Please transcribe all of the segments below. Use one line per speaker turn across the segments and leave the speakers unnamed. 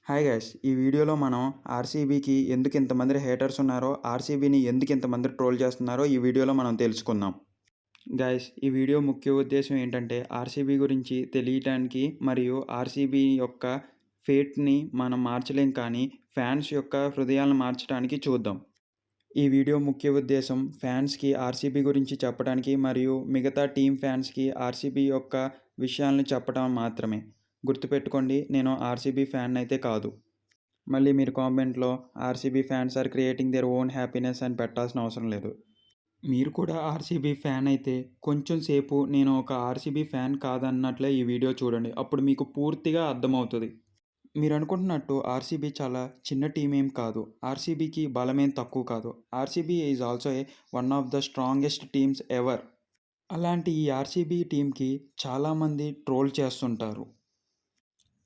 Hi guys! ఈ వీడియోలో మనం ఆర్‌సీబీకి ఎందుకు ఇంతమంది హేటర్స్ ఉన్నారో, ఆర్‌సీబీని ఎందుకు ఇంతమంది ట్రోల్ చేస్తున్నారో ఈ వీడియోలో మనం తెలుసుకుందాం. గైస్, ఈ వీడియో ముఖ్య ఉద్దేశ్యం ఏంటంటే ఆర్‌సీబీ గురించి తెలియటానికి మరియు ఆర్‌సీబీ యొక్క ఫేట్‌ని మనం మార్చలేం కానీ ఫ్యాన్స్ యొక్క హృదయాలను మార్చడానికి చూద్దాం. ఈ వీడియో ముఖ్య ఉద్దేశం ఫ్యాన్స్‌కి ఆర్‌సీబీ గురించి చెప్పడానికి మరియు మిగతా టీమ్ ఫ్యాన్స్‌కి ఆర్‌సీబీ యొక్క విషయాలను చెప్పడం మాత్రమే. గుర్తుపెట్టుకోండి, నేను ఆర్‌సీబీ ఫ్యాన్‌నైతే కాదు. మళ్ళీ మీరు కామెంట్‌లో RCB fans are creating their own happiness అని పెట్టాల్సిన అవసరం లేదు. మీరు కూడా ఆర్‌సీబీ ఫ్యాన్ అయితే కొంచెం సేపు నేను ఒక ఆర్‌సీబీ ఫ్యాన్ కాదన్నట్లే ఈ వీడియో చూడండి. అప్పుడు మీకు పూర్తిగా అర్థమవుతది. మీరనుకుంటున్నట్టు ఆర్‌సీబీ చాలా చిన్న టీమ్ ఏం కాదు. ఆర్‌సీబీకి బలమేం తక్కువ కాదు. RCB is also one of the strongest teams ever. అలాంటి ఈ ఆర్‌సీబీ టీమ్‌కి చాలామంది ట్రోల్ చేస్తుంటారు.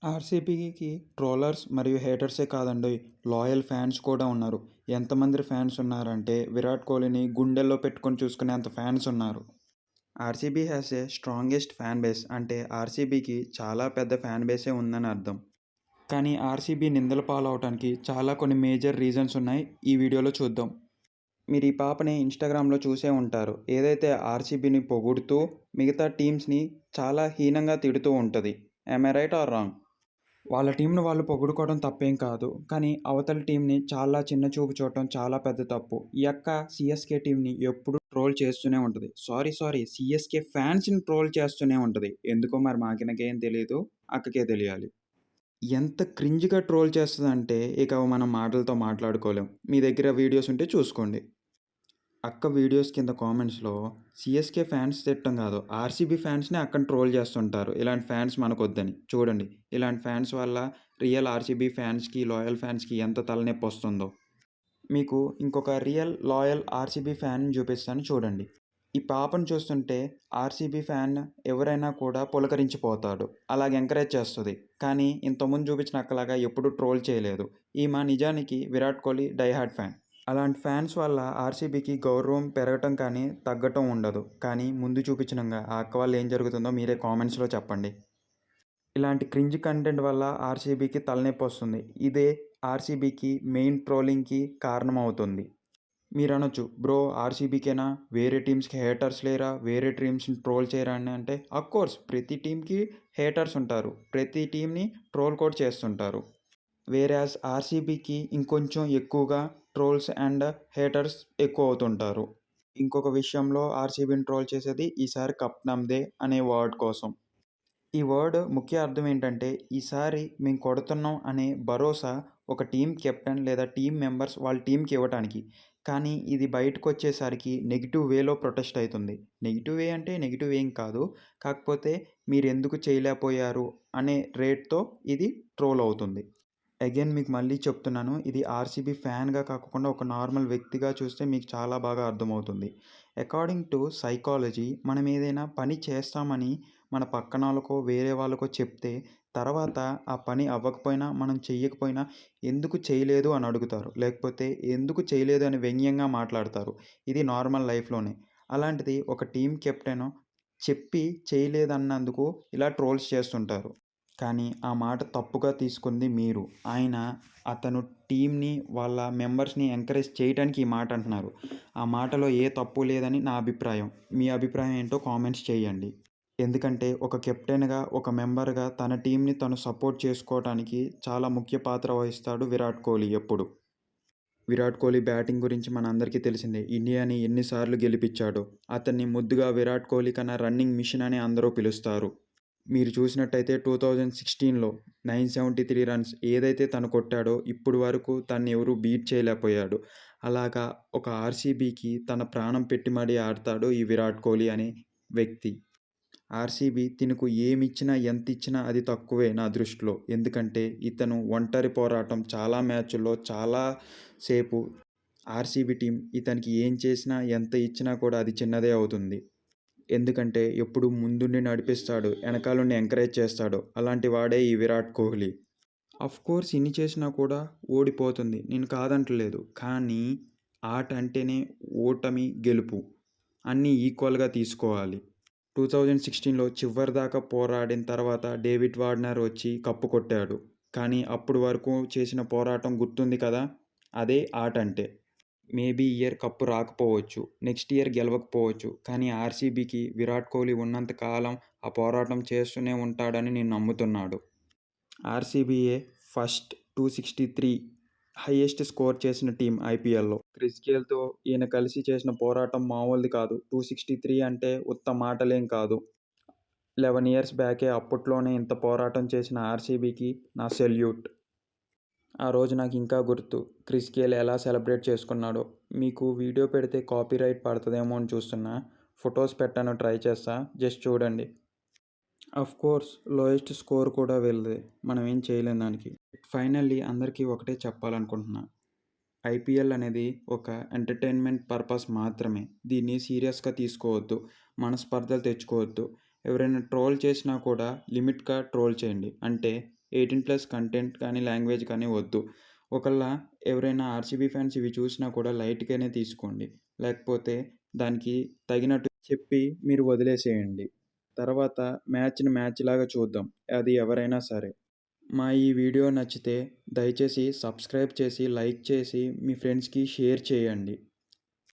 ఆర్‌సీబీకి ట్రోలర్స్ మరియు హేటర్సే కాదండోయ్! లాయల్ ఫ్యాన్స్ కూడా ఉన్నారు. ఎంతమంది ఫ్యాన్స్ ఉన్నారంటే విరాట్ కోహ్లీని గుండెల్లో పెట్టుకొని చూసుకునేంత ఫ్యాన్స్ ఉన్నారు. RCB has a strongest fan base అంటే ఆర్‌సీబీకి చాలా పెద్ద ఫ్యాన్ బేసే ఉందని అర్థం. కానీ ఆర్‌సీబీ నిందల పాలవటానికి చాలా కొన్ని మేజర్ రీజన్స్ ఉన్నాయి. ఈ వీడియోలో చూద్దాం. మీరు ఈ పాపని ఇన్‌స్టాగ్రామ్‌లో చూసే ఉంటారు. ఏదైతే ఆర్‌సీబీని పొగుడుతూ మిగతా టీమ్స్‌ని చాలా హీనంగా తిడుతూ ఉంటది. Am I right are wrong? వాళ్ళ టీంని వాళ్ళు పొగుడుకోవడం తప్పేం కాదు. కానీ అవతల టీంని చాలా చిన్న చూపు చూడటం చాలా పెద్ద తప్పు. ఈ అక్క సీఎస్‌కే టీంని ఎప్పుడూ ట్రోల్ చేస్తూనే ఉంటది. సారీ సీఎస్‌కే ఫ్యాన్స్‌ని ట్రోల్ చేస్తూనే ఉంటది. ఎందుకో మరి మాకినకేం తెలీదు. అక్కకే తెలియాలి. ఎంత క్రింజ్‌గా ట్రోల్ చేస్తదంటే ఇక మనం మాటలతో మాట్లాడుకోలేం. మీ దగ్గర వీడియోస్ ఉంటే చూసుకోండి. అక్క వీడియోస్ కింద కామెంట్స్‌లో సీఎస్‌కే ఫ్యాన్స్ తిట్టడం కాదు, ఆర్‌సీబీ ఫ్యాన్స్‌నే అక్కని ట్రోల్ చేస్తుంటారు. ఇలాంటి ఫ్యాన్స్ మనకొద్దని. చూడండి, ఇలాంటి ఫ్యాన్స్ వల్ల రియల్ ఆర్‌సీబీ ఫ్యాన్స్‌కి, లాయల్ ఫ్యాన్స్‌కి ఎంత తలనొప్పొస్తుందో. మీకు ఇంకొక రియల్, లాయల్ ఆర్‌సీబీ ఫ్యాన్‌ని చూపిస్తాను చూడండి. ఈ పాపను చూస్తుంటే ఆర్‌సీబీ ఫ్యాన్ ఎవరైనా కూడా పులకరించిపోతాడు. అలాగ ఎంకరేజ్ చేస్తది. కానీ ఇంతకుముందు చూపించిన అక్కలాగా ఎప్పుడూ ట్రోల్ చేయలేదు. ఈమె నిజానికి Virat Kohli die hard fan. అలాంటి ఫ్యాన్స్ వల్ల ఆర్‌సీబీకి గౌరవం పెరగటం కానీ, తగ్గటం ఉండదు. కానీ ముందు చూపించినంగా ఆ అక్క వల్ల ఏం జరుగుతుందో మీరే కామెంట్స్‌లో చెప్పండి. ఇలాంటి క్రింజ్ కంటెంట్ వల్ల ఆర్‌సీబీకి తలనొప్పొస్తుంది. ఇదే ఆర్‌సీబీకి మెయిన్ ట్రోలింగ్‌కి కారణమవుతుంది. మీరనొచ్చు, బ్రో ఆర్‌సీబీకేనా? వేరే టీమ్స్‌కి హేటర్స్ లేరా? వేరే టీమ్స్‌ని ట్రోల్ చేయరా అని అంటే, అఫ్‌కోర్స్ ప్రతి టీమ్‌కి హేటర్స్ ఉంటారు. ప్రతి టీమ్‌ని ట్రోల్ కూడా చేస్తుంటారు. వేరాజ్ ఆర్‌సీబీకి ఇంకొంచెం ఎక్కువగా ట్రోల్స్ అండ్ హేటర్స్ ఎక్కువవుతుంటారు. ఇంకొక విషయంలో ఆర్‌సీబీని ట్రోల్ చేసేది ఈసారి కప్ నమ్దే అనే వర్డ్ కోసం. ఈ వర్డ్ ముఖ్య అర్థం ఏంటంటే ఈసారి మేము కొడుతున్నాం అనే భరోసా ఒక టీమ్ కెప్టెన్ లేదా టీమ్ మెంబర్స్ వాళ్ళ టీమ్‌కి ఇవ్వటానికి. కానీ ఇది బయటకొచ్చేసరికి నెగెటివ్ వేలో ప్రొటెస్ట్ అయితుంది. నెగెటివ్ వే అంటే నెగెటివ్ ఏం కాదు. కాకపోతే మీరెందుకు చేయలేకపోయారు అనే రేట్‌తో ఇది ట్రోల్ అవుతుంది. అగైన్ మీకు మళ్ళీ చెప్తున్నాను. ఇది ఆర్‌సీబీ ఫ్యాన్‌గా కాకుండా ఒక నార్మల్ వ్యక్తిగా చూస్తే మీకు చాలా బాగా అర్థమవుతుంది. అకార్డింగ్ టు సైకాలజీ మనం ఏదైనా పని చేస్తామని మన పక్కనోళ్ళకో, వేరే వాళ్ళకో చెప్తే తర్వాత ఆ పని అవ్వకపోయినా, మనం చెయ్యకపోయినా ఎందుకు చేయలేదు అని అడుగుతారు. లేకపోతే ఎందుకు చేయలేదు అని వ్యంగ్యంగా మాట్లాడతారు. ఇది నార్మల్ లైఫ్‌లోనే. అలాంటిది ఒక టీమ్ కెప్టెన్ చెప్పి చేయలేదన్నందుకు ఇలా ట్రోల్స్ చేస్తుంటారు. కానీ ఆ మాట తప్పుగా తీసుకుంది మీరు. అతను టీమ్‌ని, వాళ్ళ మెంబర్స్‌ని ఎంకరేజ్ చేయటానికి ఈ మాట అంటున్నారు. ఆ మాటలో ఏ తప్పు లేదని నా అభిప్రాయం. మీ అభిప్రాయం ఏంటో కామెంట్స్ చేయండి. ఎందుకంటే ఒక కెప్టెన్‌గా, ఒక మెంబర్‌గా తన టీమ్‌ని తను సపోర్ట్ చేసుకోవటానికి చాలా ముఖ్య పాత్ర వహిస్తాడు విరాట్ కోహ్లీ ఎప్పుడు. విరాట్ కోహ్లీ బ్యాటింగ్ గురించి మనందరికీ తెలిసిందే. ఇండియాని ఎన్ని సార్లు గెలిపిచ్చాడో. అతన్ని ముద్దుగా విరాట్ కోహ్లీ కన్నా రన్నింగ్ మిషన్ అని అందరూ పిలుస్తారు. మీరు చూసినట్టయితే 2016లో 973 రన్స్ ఏదైతే తను కొట్టాడో ఇప్పటి వరకు తన్ని ఎవరు బీట్ చేయలేకపోయాడు. అలాగా ఒక ఆర్‌సీబీకి తన ప్రాణం పెట్టి మరీ ఆడతాడు ఈ విరాట్ కోహ్లీ అనే వ్యక్తి. ఆర్‌సీబీ తినకు ఏమిచ్చినా, ఎంతిచ్చినా అది తక్కువే నా దృష్టిలో. ఎందుకంటే ఇతను ఒంటరి పోరాటం చాలా మ్యాచుల్లో చాలా సేపు ఆర్‌సీబీ టీమ్ ఇతనికి ఏం చేసినా, ఎంత ఇచ్చినా కూడా అది చిన్నదే అవుతుంది. ఎందుకంటే ఎప్పుడు ముందుండి నడిపిస్తాడు, ఎనకాలుండి ఎంకరేజ్ చేస్తాడు. అలాంటి వాడే ఈ విరాట్ కోహ్లీ. అఫ్‌కోర్స్ ఇన్ని చేసినా కూడా ఓడిపోతుంది. నేను కాదంటలేదు. కానీ ఆట అంటేనే ఓటమి, గెలుపు అన్నీ ఈక్వల్‌గా తీసుకోవాలి. 2016లో చివరిదాకా పోరాడిన తర్వాత డేవిడ్ వార్నర్ వచ్చి కప్పు కొట్టాడు. కానీ అప్పటి వరకు చేసిన పోరాటం గుర్తుంది కదా! అదే ఆట అంటే. మేబీ ఈ ఇయర్ కప్ రాకపోవచ్చు. నెక్స్ట్ ఇయర్ గెలవకపోవచ్చు. కానీ ఆర్‌సీబీకి విరాట్ కోహ్లీ ఉన్నంత కాలం ఆ పోరాటం చేస్తూనే ఉంటాడని నేను నమ్ముతున్నాడు. ఆర్‌సీబీయే ఫస్ట్ 263 హైయెస్ట్ స్కోర్ చేసిన టీమ్ ఐపీఎల్‌లో. క్రిస్ గేల్‌తో ఈయన కలిసి చేసిన పోరాటం మామూలుది కాదు. 263 అంటే ఉత్త మాటలేం కాదు. 11 ఇయర్స్ బ్యాకే అప్పట్లోనే ఇంత పోరాటం చేసిన ఆర్‌సీబీకి నా సెల్యూట్. ఆ రోజు నాకింకా గుర్తు. క్రిస్ గేల్ ఎలా సెలబ్రేట్ చేసుకున్నాడో. మీకు వీడియో పెడితే కాపీరైట్ పడతదేమో అని చూస్తున్నా. ఫొటోస్ పెట్టను ట్రై చేస్తా. జస్ట్ చూడండి. అఫ్‌కోర్స్ లోయెస్ట్ స్కోర్ కూడా వీళ్ళదే. మనం ఏం చేయలేం దానికి. ఫైనల్లీ అందరికీ ఒకటే చెప్పాలనుకుంటున్నా. ఐపీఎల్ అనేది ఒక ఎంటర్‌టైన్‌మెంట్ పర్పస్ మాత్రమే. దీన్ని సీరియస్‌గా తీసుకోవద్దు. మనస్పర్ధలు తెచ్చుకోవద్దు. ఎవరైనా ట్రోల్ చేసినా కూడా లిమిట్‌గా ట్రోల్ చేయండి. అంటే 18+ కంటెంట్ కానీ, లాంగ్వేజ్ కానీ వద్దు. ఒకళ్ళ ఎవరైనా ఆర్‌సీబీ ఫ్యాన్స్ ఇవి చూసినా కూడా లైట్‌గానే తీసుకోండి. లేకపోతే దానికి తగినట్టు చెప్పి మీరు వదిలేసేయండి. తర్వాత మ్యాచ్‌ని మ్యాచ్‌లాగా చూద్దాం. అది ఎవరైనా సరే. మా ఈ వీడియో నచ్చితే దయచేసి సబ్స్క్రైబ్ చేసి, లైక్ చేసి మీ ఫ్రెండ్స్‌కి షేర్ చేయండి.